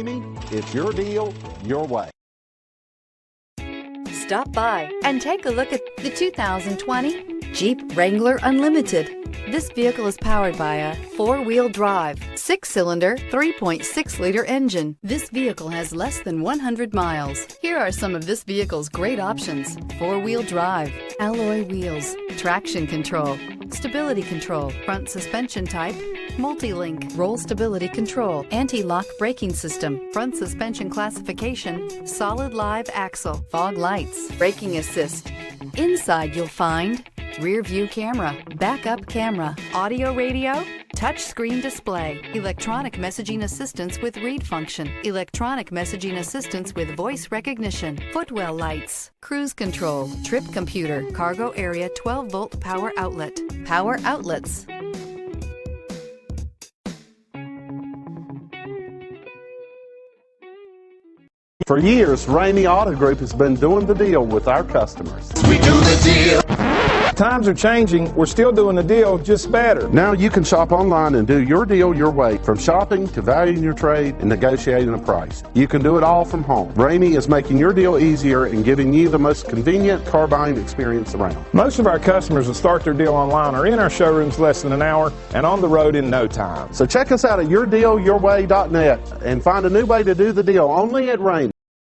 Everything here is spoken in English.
Ramey, it's your deal, your way. Stop by and take a look at the 2020 Jeep Wrangler Unlimited. This vehicle is powered by a 4-wheel drive, 6-cylinder, 3.6-liter engine. This vehicle has less than 100 miles. Here are some of this vehicle's great options: 4-wheel drive, alloy wheels, traction control, stability control, front suspension type, multi-link, roll stability control, anti-lock braking system, front suspension classification, solid live axle, fog lights, braking assist. Inside you'll find rear view camera, backup camera, audio radio, touchscreen display, electronic messaging assistance with read function, electronic messaging assistance with voice recognition, footwell lights, cruise control, trip computer, cargo area 12-volt power outlet, power outlets. For years, Ramey Auto Group has been doing the deal with our customers. We do the deal. Times are changing. We're still doing the deal, just better. Now you can shop online and do your deal your way, from shopping to valuing your trade and negotiating a price. You can do it all from home. Ramey is making your deal easier and giving you the most convenient car buying experience around. Most of our customers that start their deal online are in our showrooms less than an hour and on the road in no time. So check us out at yourdealyourway.net and find a new way to do the deal only at Ramey.